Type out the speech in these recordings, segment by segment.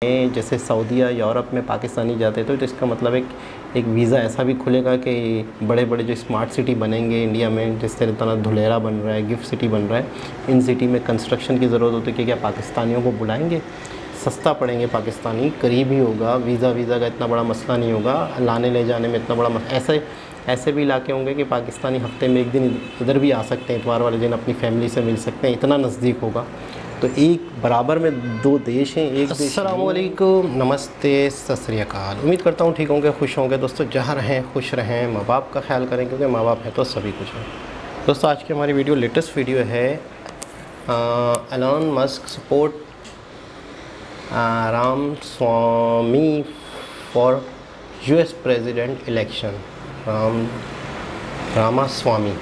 जैसे सऊदी या यूरोप में पाकिस्तानी जाते तो इसका मतलब एक वीज़ा ऐसा भी खुलेगा कि बड़े बड़े जो स्मार्ट सिटी बनेंगे इंडिया में, जिस तरह धुलेरा बन रहा है, गिफ्ट सिटी बन रहा है, इन सिटी में कंस्ट्रक्शन की ज़रूरत होती है कि क्या पाकिस्तानियों को बुलाएंगे, सस्ता पड़ेंगे, पाकिस्तानी करीब ही होगा, वीज़ा का इतना बड़ा मसला नहीं होगा, लाने ले जाने में इतना बड़ा ऐसे भी इलाके होंगे कि पाकिस्तानी हफ्ते में एक दिन इधर भी आ सकते हैं, इतवार वाले दिन अपनी फैमिली से मिल सकते हैं, इतना नज़दीक होगा। तो एक बराबर में दो देश हैं, एक देश। अस्सलाम वालेकुम, नमस्ते, सत श्री अकाल। उम्मीद करता हूँ ठीक होंगे, खुश होंगे। दोस्तों जहाँ रहें खुश रहें, माँ बाप का ख्याल करें, क्योंकि माँ बाप है तो सभी कुछ है। दोस्तों आज की हमारी वीडियो लेटेस्ट वीडियो है Elon Musk support Ramaswamy for US president election. Ramaswamy.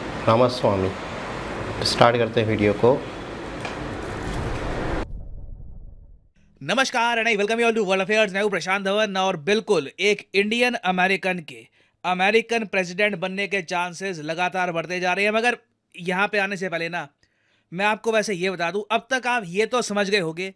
Start करते हैं वीडियो को। नमस्कार and I welcome you all to world affairs. मैं हूं प्रशांत धवन और बिल्कुल एक इंडियन अमेरिकन के अमेरिकन प्रेसिडेंट बनने के चांसेस लगातार बढ़ते जा रहे हैं। मगर यहां पे आने से पहले ना मैं आपको वैसे ये बता दूं, अब तक आप ये तो समझ गए होंगे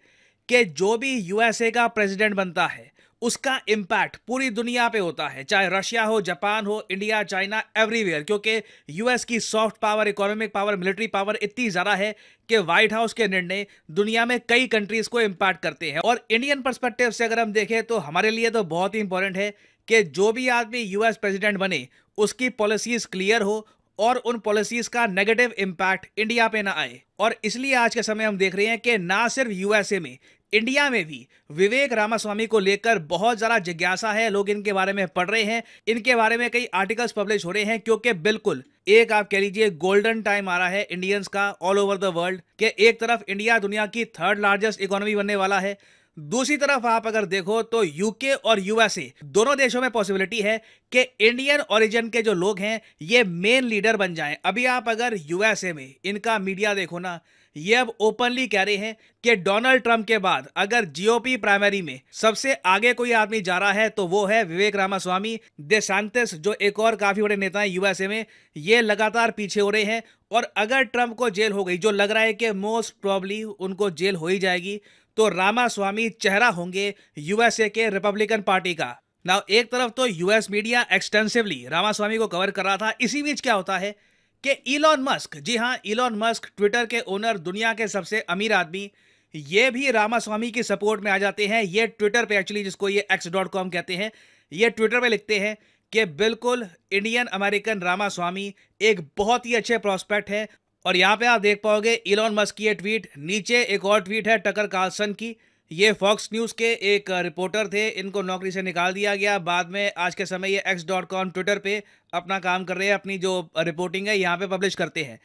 कि जो भी यूएसए का प्रेसिडेंट बनता है उसका इम्पैक्ट पूरी दुनिया पे होता है, चाहे रशिया हो, जापान हो, इंडिया, चाइना, एवरीवेयर। क्योंकि यूएस की soft power, economic power, military power इतनी ज़्यादा है कि व्हाइट हाउस के निर्णय दुनिया में कई कंट्रीज को इम्पैक्ट करते हैं। और इंडियन पर्सपेक्टिव से अगर हम देखें तो हमारे लिए तो बहुत ही इंपॉर्टेंट है कि जो भी आदमी यूएस प्रेसिडेंट बने उसकी पॉलिसीज क्लियर हो और उन पॉलिसीज का नेगेटिव इम्पैक्ट इंडिया पे ना आए। और इसलिए आज के समय हम देख रहे हैं कि ना सिर्फ यूएसए में, इंडिया में भी विवेक रामास्वामी को लेकर बहुत ज़्यादा जिज्ञासा है। लोग इनके बारे में पढ़ रहे हैं, इनके बारे में कई आर्टिकल्स पब्लिश हो रहे हैं, क्योंकि बिल्कुल एक आप कह लीजिए गोल्डन टाइम आ रहा है इंडियंस का ऑल ओवर द वर्ल्ड। के एक तरफ इंडिया दुनिया की थर्ड लार्जेस्ट इकोनॉमी बनने वाला है, दूसरी तरफ आप अगर देखो तो यूके और यूएसए दोनों देशों में पॉसिबिलिटी है कि इंडियन ओरिजिन के जो लोग हैं ये मेन लीडर बन जाएं। अभी आप अगर यूएसए में इनका मीडिया देखो ना, ये अब ओपनली कह रहे हैं कि डोनाल्ड ट्रंप के बाद अगर जीओपी प्राइमरी में सबसे आगे कोई आदमी जा रहा है तो वो है विवेक रामास्वामी। डेसांटिस जो एक और काफी बड़े नेता हैं यूएसए में, ये लगातार पीछे हो रहे हैं। और अगर ट्रंप को जेल हो गई, जो लग रहा है कि मोस्ट प्रॉब्ली उनको जेल हो ही जाएगी, तो रामास्वामी चेहरा होंगे यूएसए के रिपब्लिकन पार्टी का। नाउ एक तरफ तो यूएस मीडिया एक्सटेंसिवली रामास्वामी को कवर कर रहा था, इसी बीच क्या होता है कि इलॉन मस्क, जी हां इलॉन मस्क ट्विटर के ओनर, दुनिया के सबसे अमीर आदमी, ये भी रामास्वामी की सपोर्ट में आ जाते हैं। ये ट्विटर पे एक्चुअली, जिसको ये x.com कहते हैं, ये ट्विटर पे लिखते हैं कि बिल्कुल इंडियन अमेरिकन रामास्वामी एक बहुत ही अच्छे प्रोस्पेक्ट है। और यहां पे आप देख पाओगे इलॉन मस्क की ये ट्वीट, नीचे एक और ट्वीट है टकर कार्लसन की। ये फॉक्स न्यूज के एक रिपोर्टर थे, इनको नौकरी से निकाल दिया गया, बाद में आज के समय ये x.com ट्विटर पे अपना काम कर रहे हैं, अपनी जो रिपोर्टिंग है यहाँ पे पब्लिश करते हैं।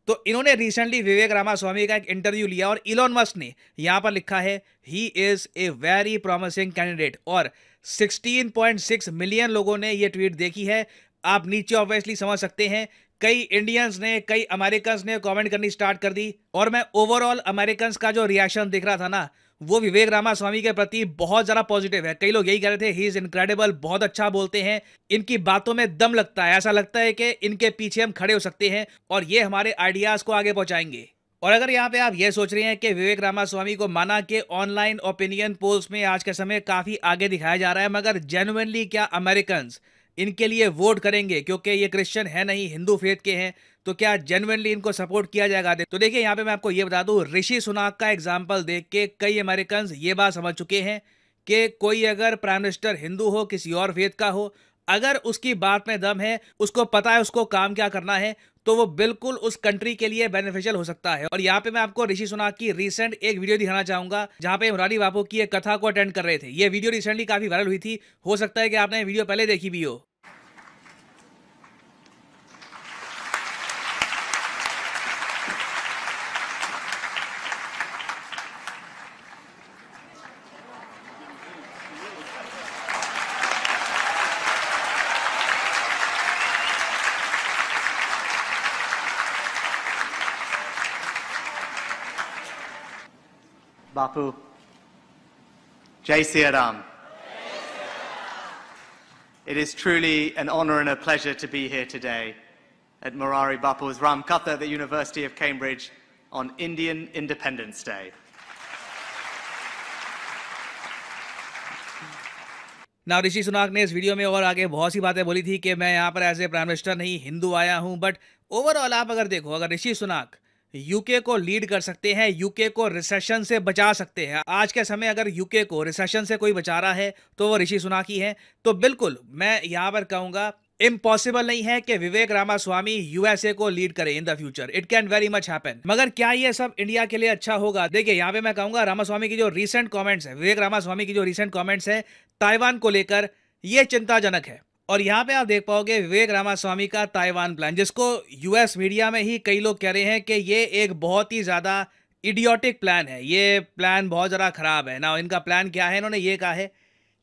तो इन्होंने रिसेंटली विवेक रामास्वामी का एक इंटरव्यू लिया और इलॉन मस्क ने यहाँ पर लिखा है he is a very promising candidate. और 16.6 मिलियन लोगों ने ये ट्वीट देखी है। आप नीचे ऑब्वियसली समझ सकते हैं, कई इंडियंस ने, कई अमेरिकन्स ने कमेंट करनी स्टार्ट कर दी। और मैं ओवरऑल अमेरिकन्स का जो रिएक्शन दिख रहा था ना, वो विवेक रामास्वामी के प्रति बहुत ज्यादा पॉजिटिव है। कई लोग यही कह रहे थे ही इज इनक्रेडिबल, बहुत अच्छा बोलते हैं, इनकी बातों में दम लगता है, ऐसा लगता है कि इनके पीछे हम खड़े हो सकते हैं और ये हमारे आइडियाज को आगे पहुंचाएंगे। और अगर यहाँ पे आप ये सोच रहे हैं कि विवेक रामास्वामी को माना कि ऑनलाइन ओपिनियन पोल्स में आज के समय काफी आगे दिखाया जा रहा है, मगर जेन्युइनली क्या अमेरिकन्स इनके लिए वोट करेंगे? क्योंकि ये क्रिश्चियन है नहीं, हिंदू फेथ के हैं, तो क्या जेन्युइनली इनको सपोर्ट किया जाएगा? तो देखिए यहाँ पे मैं आपको ये बता दूं, ऋषि सुनाक का एग्जांपल देख के कई अमेरिकन्स ये बात समझ चुके हैं कि कोई अगर प्राइम मिनिस्टर हिंदू हो, किसी और फेथ का हो, अगर उसकी बात में दम है, उसको पता है उसको काम क्या करना है, तो वो बिल्कुल उस कंट्री के लिए बेनिफिशियल हो सकता है। और यहाँ पे मैं आपको ऋषि सुनाक की रिसेंट एक वीडियो दिखाना चाहूंगा, जहाँ पे मुरारी बापू की एक कथा को अटेंड कर रहे थे। ये वीडियो रिसेंटली काफी वायरल हुई थी, हो सकता है कि आपने वीडियो पहले देखी भी हो। Bapu, Jai Siya Ram. It is truly an honor and a pleasure to be here today at Morari Bapu's Ram Katha at the University of Cambridge on Indian Independence Day. ना ऋषि सुनाक ने इस video में और आगे बहुत सी बातें बोली थी कि मैं यहाँ पर एज ए प्राइम मिनिस्टर नहीं हिंदू आया हूँ, बट ओवरऑल आप अगर देखो, अगर ऋषि सुनाक यूके को लीड कर सकते हैं, यूके को रिसेशन से बचा सकते हैं, आज के समय अगर यूके को रिसेशन से कोई बचा रहा है तो वो ऋषि सुनाक ही है, तो बिल्कुल मैं यहाँ पर कहूँगा इम्पॉसिबल नहीं है कि विवेक रामास्वामी यूएसए को लीड करे in the future. It can very much happen. मगर क्या ये सब इंडिया के लिए अच्छा होगा? देखिए यहाँ पे मैं कहूंगा रामास्वामी की जो रीसेंट कमेंट्स है, विवेक रामास्वामी की जो रीसेंट कमेंट्स है ताइवान को लेकर, ये चिंताजनक है। और यहाँ पे आप देख पाओगे विवेक रामास्वामी का ताइवान प्लान, जिसको यूएस मीडिया में ही कई लोग कह रहे हैं कि ये एक बहुत ही ज्यादा इडियोटिक प्लान है, ये प्लान बहुत ज़्यादा खराब है ना। इनका प्लान क्या है? इन्होंने ये कहा है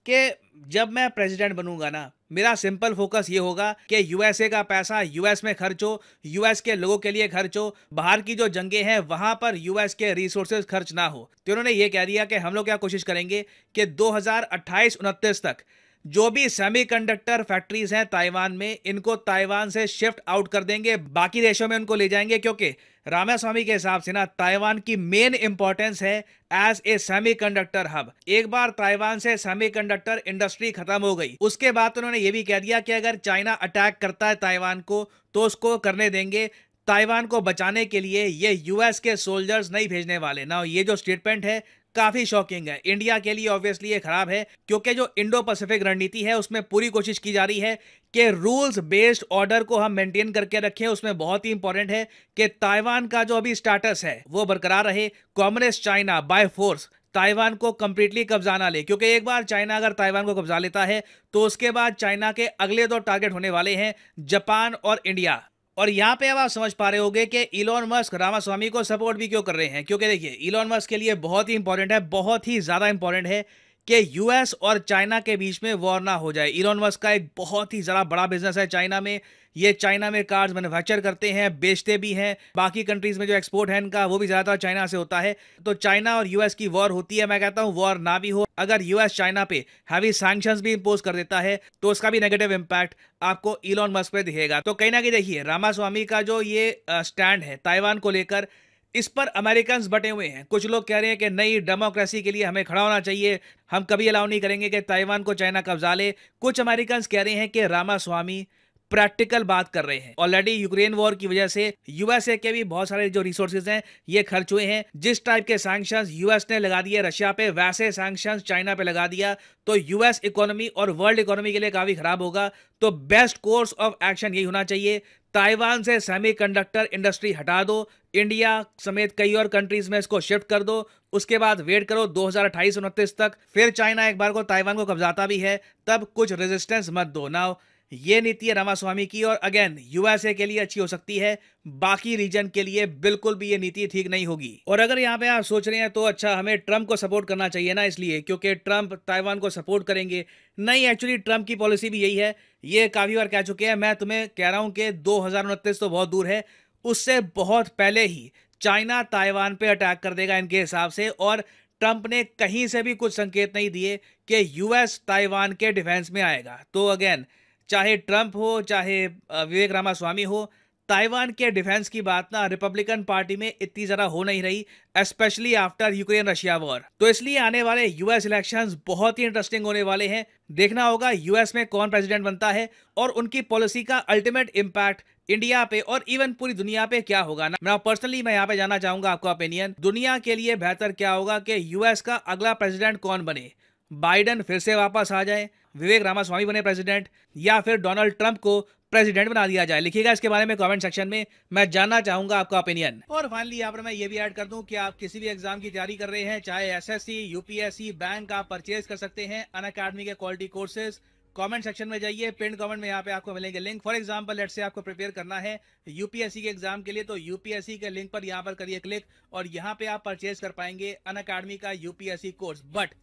कि जब मैं प्रेसिडेंट बनूंगा ना, मेरा सिंपल फोकस ये होगा कि यूएसए का पैसा यूएस में खर्च हो, यूएस के लोगों के लिए खर्च हो, बाहर की जो जंगें हैं वहां पर यूएस के रिसोर्सेज खर्च ना हो। तो उन्होंने ये कह दिया कि हम लोग क्या कोशिश करेंगे कि 2028-29 तक जो भी सेमीकंडक्टर फैक्ट्रीज हैं ताइवान में, इनको ताइवान से शिफ्ट आउट कर देंगे, बाकी देशों में उनको ले जाएंगे, क्योंकि रामास्वामी के हिसाब से ना ताइवान की मेन इंपॉर्टेंस है एज ए सेमीकंडक्टर हब। एक बार ताइवान से सेमीकंडक्टर इंडस्ट्री खत्म हो गई, उसके बाद उन्होंने ये भी कह दिया कि अगर चाइना अटैक करता है ताइवान को तो उसको करने देंगे, ताइवान को बचाने के लिए ये यूएस के सोल्जर्स नहीं भेजने वाले ना। ये जो स्टेटमेंट है काफी शॉकिंग है। इंडिया के लिए ऑब्वियसली ये खराब है, क्योंकि जो इंडो पैसिफिक रणनीति है उसमें पूरी कोशिश की जा रही है कि रूल्स बेस्ड ऑर्डर को हम मेंटेन करके रखें। उसमें बहुत ही इंपॉर्टेंट है कि ताइवान का जो अभी स्टेटस है वो बरकरार रहे, communist China by force Taiwan को कंप्लीटली कब्जा ना ले, क्योंकि एक बार चाइना अगर ताइवान को कब्जा लेता है तो उसके बाद चाइना के अगले 2 टारगेट होने वाले हैं, जापान और इंडिया। और यहाँ पे अब आप समझ पा रहे होंगे कि इलॉन मस्क रामास्वामी को सपोर्ट भी क्यों कर रहे हैं, क्योंकि देखिए इलॉन मस्क के लिए बहुत ही इंपॉर्टेंट है, बहुत ही ज्यादा इंपॉर्टेंट है कि यूएस और चाइना के बीच में वॉर ना हो जाए। इलॉन मस्क का एक बहुत ही ज्यादा बड़ा बिजनेस है चाइना में, ये चाइना में कार्स मैन्युफैक्चर करते हैं, बेचते भी हैं, बाकी कंट्रीज में जो एक्सपोर्ट है इनका वो भी ज्यादातर चाइना से होता है। तो चाइना और यूएस की वॉर होती है। मैं कहता हूँ वॉर ना भी हो, अगर यूएस चाइना पे हैवी सैंक्शंस भी इंपोज कर देता है तो उसका भी नेगेटिव इंपैक्ट आपको इलॉन मस्क पे दिखेगा। तो कहीं ना कहीं देखिए रामास्वामी का जो ये स्टैंड है ताइवान को लेकर, इस पर अमेरिकन्स बटे हुए हैं। कुछ लोग कह रहे हैं कि नई डेमोक्रेसी के लिए हमें खड़ा होना चाहिए, हम कभी अलाउ नहीं करेंगे कि ताइवान को चाइना कब्जा ले। कुछ अमेरिकन्स कह रहे हैं कि रामास्वामी प्रैक्टिकल बात कर रहे हैं। ऑलरेडी यूक्रेन वॉर की वजह से यूएसए के भी बहुत सारे जो रिसोर्सेज हैं ये खर्च हुए हैं। जिस टाइप के सैंक्शंस यूएस ने लगा दिए रशिया पे, वैसे सैंक्शंस चाइना पे लगा दिया तो यूएस इकोनॉमी और वर्ल्ड इकोनॉमी के लिए काफी खराब होगा। तो बेस्ट कोर्स ऑफ एक्शन यही होना चाहिए, ताइवान से सेमीकंडक्टर इंडस्ट्री हटा दो, इंडिया समेत कई और कंट्रीज में इसको शिफ्ट कर दो, उसके बाद वेट करो 2028-29 तक, फिर चाइना एक बार को ताइवान को कब्जाता भी है तब कुछ रेजिस्टेंस मत दो ना। ये नीति है रामास्वामी की, और अगेन यूएसए के लिए अच्छी हो सकती है, बाकी रीजन के लिए बिल्कुल भी ये नीति ठीक नहीं होगी। और अगर यहाँ पे आप सोच रहे हैं तो अच्छा हमें ट्रंप को सपोर्ट करना चाहिए ना इसलिए क्योंकि ट्रंप ताइवान को सपोर्ट करेंगे, नहीं, एक्चुअली ट्रंप की पॉलिसी भी यही है, ये काफी बार कह चुके हैं। मैं तुम्हें कह रहा हूं कि 2029 तो बहुत दूर है, उससे बहुत पहले ही चाइना ताइवान पे अटैक कर देगा इनके हिसाब से। और ट्रंप ने कहीं से भी कुछ संकेत नहीं दिए कि यूएस ताइवान के डिफेंस में आएगा। तो अगेन चाहे ट्रंप हो चाहे विवेक रामास्वामी हो, ताइवान के डिफेंस की बात ना रिपब्लिकन पार्टी में इतनी ज़्यादा हो नहीं रही, specially after Ukraine Russia war. तो इसलिए आने वाले यूएस इलेक्शंस बहुत ही इंटरेस्टिंग होने वाले हैं। देखना होगा यूएस में कौन प्रेसिडेंट बनता है और उनकी पॉलिसी का अल्टीमेट इम्पैक्ट इंडिया पे और इवन पूरी दुनिया पे क्या होगा ना। मैं पर्सनली यहाँ पे जानना चाहूंगा आपका ओपिनियन, दुनिया के लिए बेहतर क्या होगा कि यूएस का अगला प्रेसिडेंट कौन बने, बाइडन फिर से वापस आ जाए, विवेक रामास्वामी बने प्रेसिडेंट, या फिर डोनाल्ड ट्रंप को प्रेसिडेंट बना दिया जाए? लिखिएगा इसके बारे में कमेंट सेक्शन में, मैं जानना चाहूंगा आपका ओपिनियन। और फाइनली यहाँ पर मैं ये भी ऐड कर दूं कि आप किसी भी एग्जाम की तैयारी कर रहे हैं, चाहे एसएससी, यूपीएससी, बैंक, आप परचेज कर सकते हैं अनअकैडमी के क्वालिटी कोर्सेज। कमेंट सेक्शन में जाइए, पिन कमेंट में यहाँ पे आपको मिलेंगे link. For example let's say आपको प्रिपेयर करना है यूपीएससी के एग्जाम के लिए, तो यूपीएससी के लिंक पर यहाँ पर करिए क्लिक और यहाँ पे आप परचेज कर पाएंगे अनअकैडमी का यूपीएससी कोर्स। बट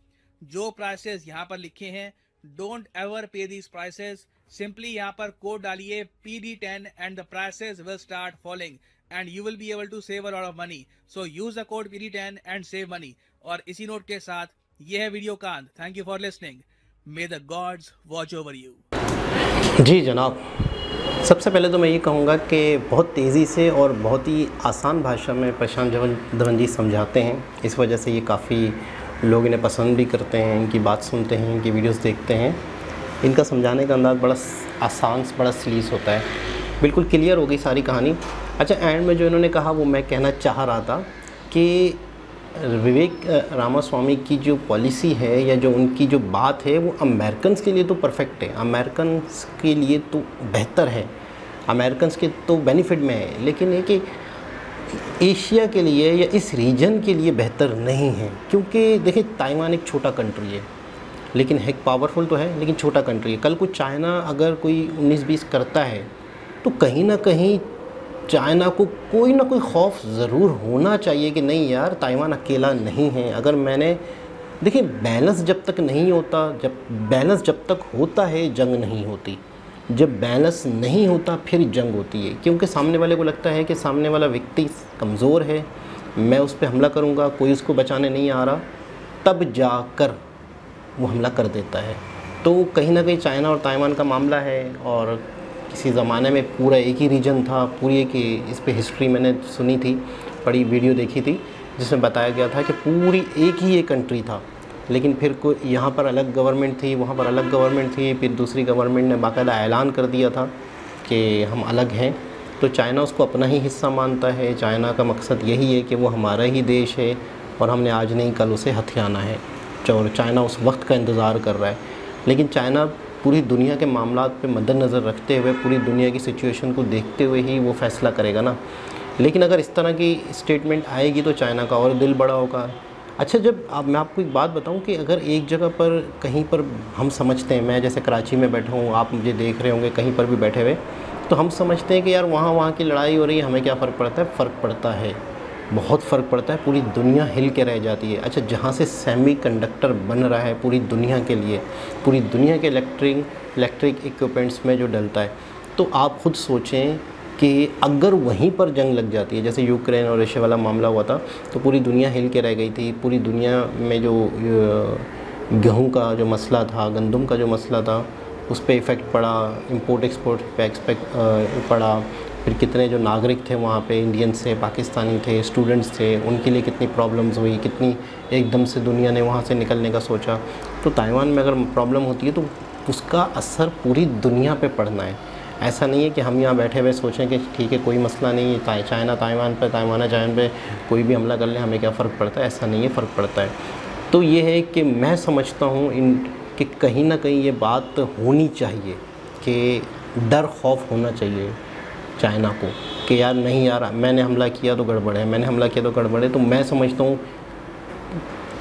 जो प्राइसेस यहाँ पर लिखे हैं, don't ever pay these prices, simply यहाँ पर कोड डालिए PD10 and the prices will start falling and you will be able to save a lot of money. So use the code PD10 and save money. और इसी note के साथ ये है video का अंत। Thank you for listening, may the gods watch over you. जी जनाब, सबसे पहले तो मैं ये कहूँगा कि बहुत तेज़ी से और बहुत ही आसान भाषा में प्रशांत धवन जी समझाते हैं, इस वजह से ये काफ़ी लोग इन्हें पसंद भी करते हैं, इनकी बात सुनते हैं, इनकी वीडियोस देखते हैं। इनका समझाने का अंदाज़ बड़ा आसान, बड़ा सलीस होता है। बिल्कुल क्लियर हो गई सारी कहानी। अच्छा, एंड में जो इन्होंने कहा वो मैं कहना चाह रहा था कि विवेक रामास्वामी की जो पॉलिसी है या जो उनकी जो बात है वो अमेरिकन्स के लिए तो परफेक्ट है, अमेरिकन्स के लिए तो बेहतर है, अमेरिकन्स के तो बेनिफिट में है, लेकिन ये कि एशिया के लिए या इस रीजन के लिए बेहतर नहीं है। क्योंकि देखिए, ताइवान एक छोटा कंट्री है, लेकिन है पावरफुल तो है, लेकिन छोटा कंट्री है। कल को चाइना अगर कोई 19-20 करता है तो कहीं ना कहीं चाइना को कोई ना कोई खौफ ज़रूर होना चाहिए कि नहीं यार, ताइवान अकेला नहीं है। अगर मैंने देखिए, बैलेंस जब तक नहीं होता, जब तक होता है जंग नहीं होती, जब बैलेंस नहीं होता फिर जंग होती है। क्योंकि सामने वाले को लगता है कि सामने वाला व्यक्ति कमज़ोर है, मैं उस पर हमला करूँगा, कोई उसको बचाने नहीं आ रहा, तब जाकर वो हमला कर देता है। तो कहीं ना कहीं चाइना और ताइवान का मामला है। और किसी ज़माने में पूरा एक ही रीजन था, पूरी एक इस पे हिस्ट्री मैंने सुनी थी, बड़ी वीडियो देखी थी जिसमें बताया गया था कि पूरी एक ही ये कंट्री था, लेकिन फिर कोई यहाँ पर अलग गवर्नमेंट थी, वहाँ पर अलग गवर्नमेंट थी, फिर दूसरी गवर्नमेंट ने बाकायदा ऐलान कर दिया था कि हम अलग हैं। तो चाइना उसको अपना ही हिस्सा मानता है। चाइना का मकसद यही है कि वो हमारा ही देश है और हमने आज नहीं कल उसे हथियाना है। और चाइना उस वक्त का इंतज़ार कर रहा है। लेकिन चाइना पूरी दुनिया के मामलात पे मद्देनज़र रखते हुए, पूरी दुनिया की सिचुएशन को देखते हुए ही वो फ़ैसला करेगा ना। लेकिन अगर इस तरह की स्टेटमेंट आएगी तो चाइना का और दिल बड़ा होगा। अच्छा, जब मैं आपको एक बात बताऊं कि अगर एक जगह पर कहीं पर हम समझते हैं, मैं जैसे कराची में बैठा हूँ, आप मुझे देख रहे होंगे कहीं पर भी बैठे हुए, तो हम समझते हैं कि यार वहाँ की लड़ाई हो रही है, हमें क्या फ़र्क पड़ता है। फ़र्क पड़ता है, बहुत फ़र्क पड़ता है। पूरी दुनिया हिल के रह जाती है। अच्छा, जहाँ से सेमीकंडक्टर बन रहा है पूरी दुनिया के लिए, पूरी दुनिया के इलेक्ट्रिक इक्विपमेंट्स में जो डलता है, तो आप खुद सोचें कि अगर वहीं पर जंग लग जाती है, जैसे यूक्रेन और रशिया वाला मामला हुआ था, तो पूरी दुनिया हिल के रह गई थी। पूरी दुनिया में जो गेहूं का जो मसला था, गंदम का जो मसला था, उस पर इफ़ेक्ट पड़ा, इंपोर्ट एक्सपोर्ट पे पड़ा। फिर कितने जो नागरिक थे वहाँ पे, इंडियंस थे, पाकिस्तानी थे, स्टूडेंट्स थे, उनके लिए कितनी प्रॉब्लम्स हुई, कितनी एकदम से दुनिया ने वहाँ से निकलने का सोचा। तो ताइवान में अगर प्रॉब्लम होती है तो उसका असर पूरी दुनिया पे पड़ना है। ऐसा नहीं है कि हम यहाँ बैठे हुए सोचें कि ठीक है कोई मसला नहीं है, चाइना ताइवान पे कोई भी हमला कर ले, हमें क्या फ़र्क पड़ता है। ऐसा नहीं है, फ़र्क पड़ता है। तो ये है कि मैं समझता हूँ कि कहीं ना कहीं ये बात होनी चाहिए कि डर खौफ होना चाहिए चाइना को कि यार नहीं यार, मैंने हमला किया तो गड़बड़ है, मैंने हमला किया तो गड़बड़ है। तो मैं समझता हूँ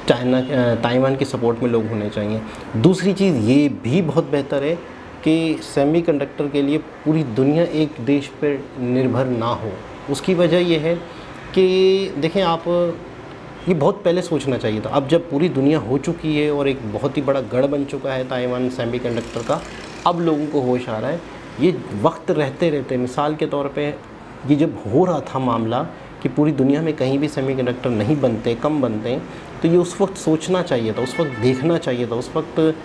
ताइवान के सपोर्ट में लोग होने चाहिए। दूसरी चीज़ ये भी बहुत बेहतर है कि सेमीकंडक्टर के लिए पूरी दुनिया एक देश पर निर्भर ना हो। उसकी वजह यह है कि देखें आप, ये बहुत पहले सोचना चाहिए था। अब जब पूरी दुनिया हो चुकी है और एक बहुत ही बड़ा गढ़ बन चुका है ताइवान सेमीकंडक्टर का, अब लोगों को होश आ रहा है। ये वक्त रहते रहते, मिसाल के तौर पे ये जब हो रहा था मामला कि पूरी दुनिया में कहीं भी सेमीकंडक्टर नहीं बनते, कम बनते हैं, तो ये उस वक्त सोचना चाहिए था, उस वक्त देखना चाहिए था, उस वक्त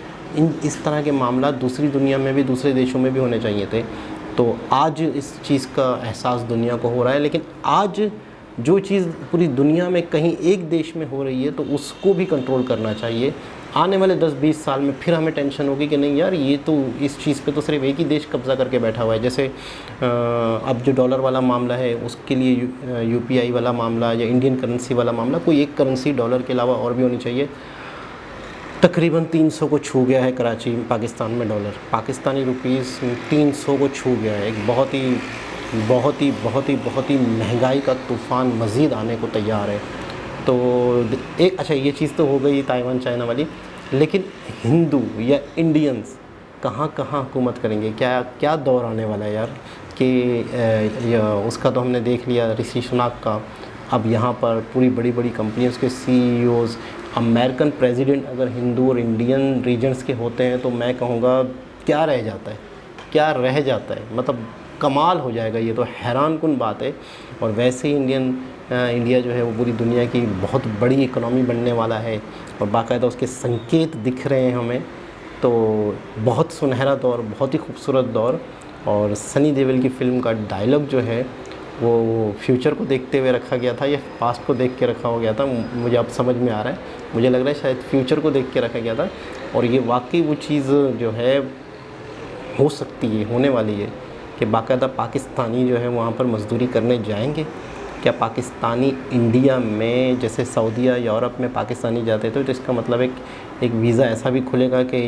इस तरह के मामला दूसरी दुनिया में भी, दूसरे देशों में भी होने चाहिए थे। तो आज इस चीज़ का एहसास दुनिया को हो रहा है। लेकिन आज जो चीज़ पूरी दुनिया में कहीं एक देश में हो रही है तो उसको भी कंट्रोल करना चाहिए। आने वाले 10-20 साल में फिर हमें टेंशन होगी कि नहीं यार, ये तो इस चीज़ पे तो सिर्फ एक ही देश कब्ज़ा करके बैठा हुआ है। जैसे अब जो डॉलर वाला मामला है, उसके लिए UPI वाला मामला या इंडियन करेंसी वाला मामला, कोई एक करेंसी डॉलर के अलावा और भी होनी चाहिए। तकरीबन 300 को छू गया है कराची पाकिस्तान में डॉलर, पाकिस्तानी रुपीस 300 को छू गया है। एक बहुत ही महंगाई का तूफ़ान मज़ीद आने को तैयार है। तो एक अच्छा, ये चीज़ तो हो गई ताइवान चाइना वाली। लेकिन हिंदू या इंडियंस कहाँ हुकूमत करेंगे? क्या दौर आने वाला है यार कि उसका तो हमने देख लिया ऋषि सुनाक का। अब यहाँ पर पूरी बड़ी कंपनियों के CEOs, अमेरिकन प्रेसिडेंट अगर हिंदू और इंडियन रीजन्स के होते हैं तो मैं कहूँगा क्या रह जाता है। मतलब कमाल हो जाएगा। ये तो हैरानकुन बात है। और वैसे ही इंडिया जो है वो पूरी दुनिया की बहुत बड़ी इकोनॉमी बनने वाला है और बाकायदा उसके संकेत दिख रहे हैं हमें। तो बहुत सुनहरा दौर, बहुत ही खूबसूरत दौर। और सनी देओल की फ़िल्म का डायलॉग जो है वो फ्यूचर को देखते हुए रखा गया था या पास्ट को देख के रखा हो गया था, मुझे अब समझ में आ रहा है। मुझे लग रहा है शायद फ्यूचर को देख के रखा गया था, और ये वाकई वो चीज़ जो है हो सकती है, होने वाली है कि बाकायदा पाकिस्तानी जो है वहाँ पर मज़दूरी करने जाएंगे। क्या पाकिस्तानी इंडिया में जैसे सऊदीया यूरोप में पाकिस्तानी जाते थे, तो इसका मतलब एक वीज़ा ऐसा भी खुलेगा कि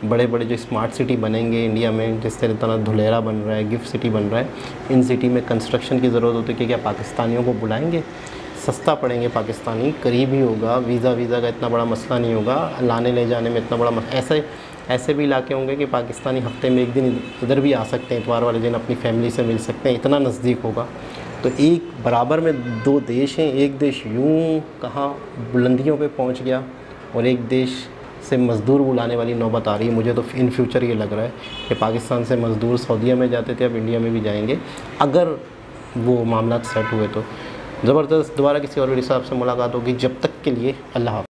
बड़े बड़े जो स्मार्ट सिटी बनेंगे इंडिया में, जिस तरह धुलेरा बन रहा है, गिफ्ट सिटी बन रहा है, इन सिटी में कंस्ट्रक्शन की ज़रूरत होती है कि क्या पाकिस्तानियों को बुलाएंगे, सस्ता पड़ेंगे पाकिस्तानी, करीब ही होगा, वीज़ा का इतना बड़ा मसला नहीं होगा, लाने ले जाने में इतना बड़ा ऐसे भी इलाके होंगे कि पाकिस्तानी हफ्ते में एक दिन इधर भी आ सकते हैं, इतवार वाले दिन अपनी फैमिली से मिल सकते हैं, इतना नज़दीक होगा। तो एक बराबर में दो देश हैं, एक देश यूं कहाँ बुलंदियों पे पहुंच गया और एक देश से मज़दूर बुलाने वाली नौबत आ रही है। मुझे तो इन फ्यूचर ये लग रहा है कि पाकिस्तान से मज़दूर सऊदीया में जाते थे, अब इंडिया में भी जाएंगे अगर वो मामला सेट हुए तो। ज़बरदस्त। दोबारा किसी और वीडियो से आपसे मुलाकात होगी, जब तक के लिए अल्लाह हाफ़िज़।